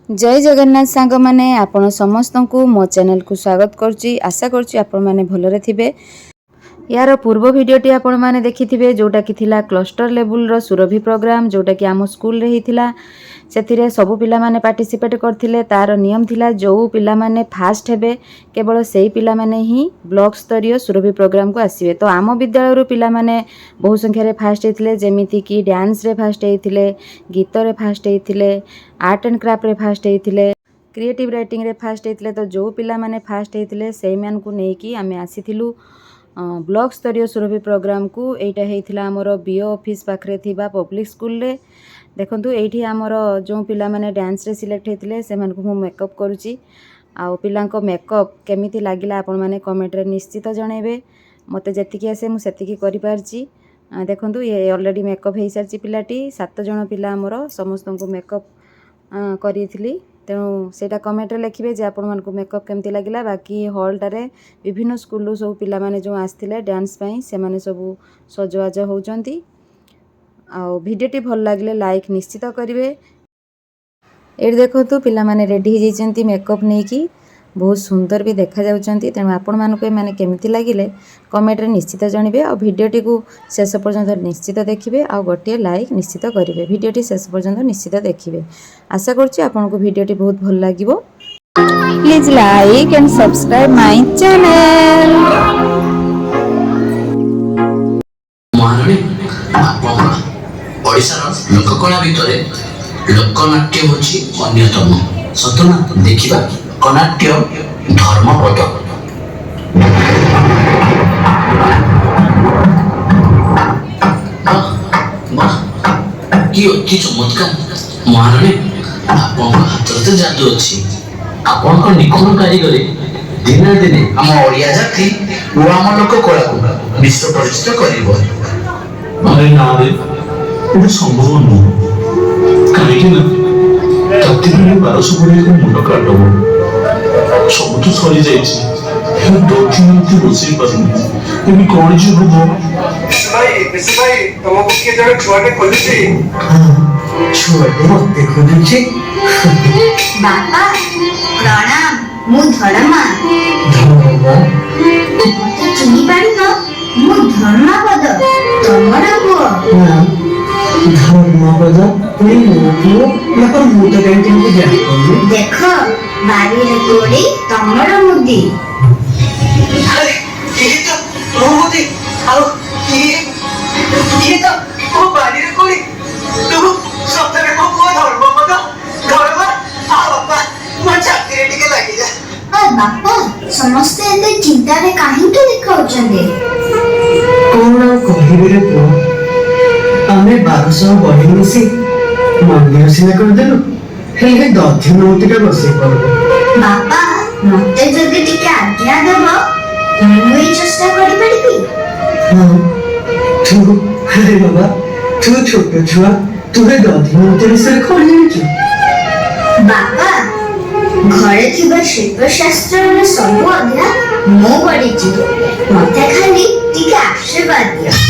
जय जगन्नाथ सांग माने आपण समस्त को मो चैनल को स्वागत करुच्ची। आशा करुच्ची आपण माने भलरे थिबे। यार पूर्व वीडियोटी आपण माने देखिथिबे जोटा कि थिला क्लस्टर लेवल रो सुरभि प्रोग्राम जोटा कि आम स्कूल रे हिथिला। सेथिरे सबु पिला माने पार्टिसिपेट करथिले। तार नियम थिला जो पिला माने फास्ट हेबे केवल सेही पिला माने ही ब्लॉक स्तरीय सुरभि प्रोग्राम को आसीबे। तो आम विद्यालय रो पिला माने बहु संख्या रे फास्ट हेथिले, जेमिति कि डांस रे फास्ट हेथिले, गीत रे फास्ट हेथिले, आर्ट एंड क्राफ्ट रे फास्ट हेथिले, क्रिएटिव राइटिंग रे फास्ट हेथिले। तो जो पिला माने फास्ट हेथिले सेही मान को नेकी आमे आसीथिलु ब्लॉक स्तरीय सुरभि प्रोग्राम को। एटा हेथिला हमर बीओ ऑफिस पाखरे थिबा पब्लिक स्कूल रे। देखंतु एठी हमर जो पिला माने डांस रे सिलेक्ट हेथिले से मान को मु मेकअप करूची। आ पिला को मेकअप केमिति लागिला आपण माने कमेंट रे निश्चित जणेबे। मते जेतिकी आसे मु सेतिकी करि पारची। देखंतु ये ऑलरेडी मेकअप हे सारची पिलाटी। 7 जण पिला हमर समस्त को मेकअप करिथिली। तेणु सेटा कमेंट रे लिखिबे जे आपण मानको मेकअप केमती लागिला। बाकी हॉलटारे विभिन्न स्कूल सब पिला माने जो आस्थिले डांस पई से माने सब सजवाज होउचंती। आ वीडियोटी भल लागले लाइक निश्चित करिवे। एठी देखंतु पिला माने रेडी हे जैचंती मेकअप नेकी, बहुत सुंदर भी देखा जाउचंती। तेणु आपण मानको माने केमती लागिले कमेंट रे निश्चित जणिबे। आ वीडियोटी को शेष पर्यंत निश्चित देखिबे। आ गोटे लाइक निश्चित करिवे। वीडियोटी शेष पर्यंत निश्चित देखिबे। आशा करछि आपनको वीडियोटी बहुत भल लागिवो। Please like and subscribe my channel. महाराणी ओडिशार लोककला भितरे लोकनाट्य होछि अन्यतम। सतना देखिबा कनाट्य धर्मपद। कि चमत्कार महाराणी आपण हाथ तो जादू अच्छी। आपण को निपुण कारीगरी दिने दिने आम ओडिया जाति और आम लोक कला को विश्व परिचित करिवो। अरे ना रे ये संभव नुह। कहीं ना तत्ती 1200 कोड़ी को मुंड काटबो सब तो सरी जाइछि। हम दक्षिणती रोसई पारनी एबी कोन जे हबो। भाई तुमको के जण छुआटे खोलिछि। छुआटे मते खोलिछि। बापा प्रणाम मु धर्मा। धर्मा मते चिनी पाड़ी न मु धर्मापद तमर पुओ। धर्मापद पुनी मो पुओ ना मु तो कैंटीन को जा। देखो बारी रे तोड़ी तमर मुदी। अरे ये तो मुदी आरो ये तो ओ बारी रे कोड़ी तू सब तरह को पुओ धर्मापद धर्मा आ बापा मो चाकरी टिके लागि जा। आ बापा समस्त एते चिंता रे काहे के लिखाउचंदे। कोन कहिबे रे पुओ आमे 1200 बढी मिसी मंदिर सिना कर देलु हे दध्य नौतिका बसे पड़ो। बापा मते जदी टिके आज्ञा देबो मु ई चेष्टा करि परिबी। हां तू अरे बाबा तू छोटे छुआ तू हे दध्य नौतिका से खोली छु। बापा घरे थिबा शिल्पशास्त्र रे सब अध्या मो पढिछि। मते खाली टिके आशीर्वाद दियो।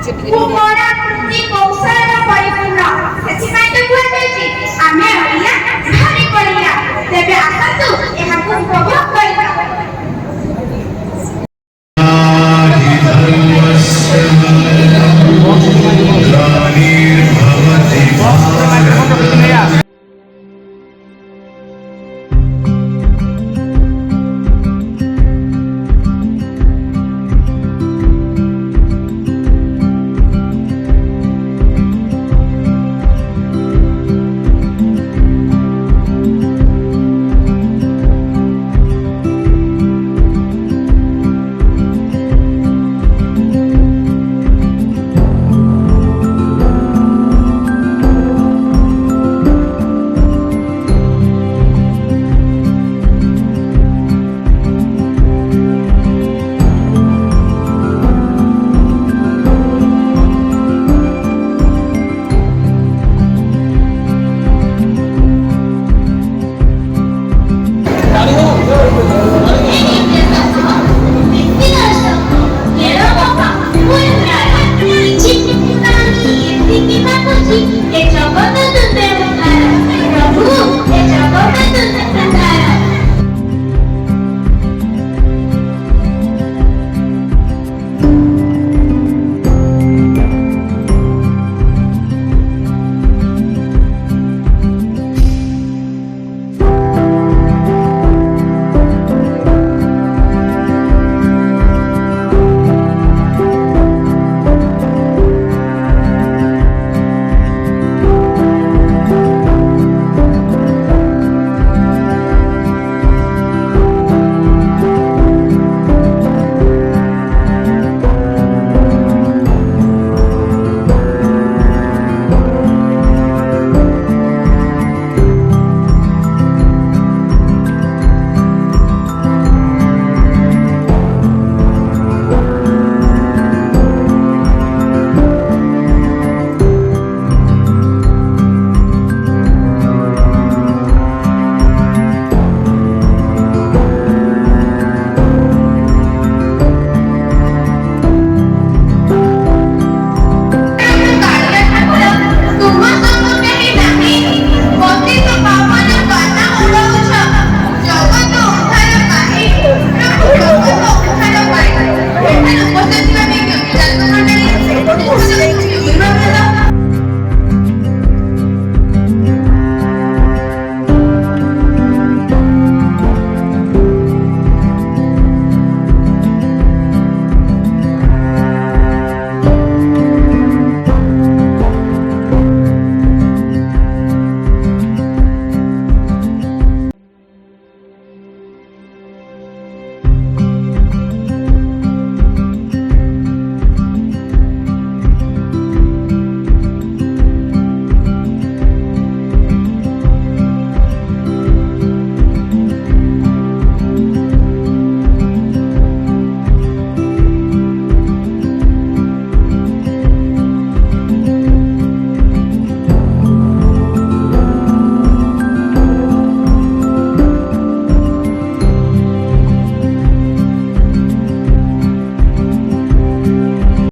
ଛୁଟି କରି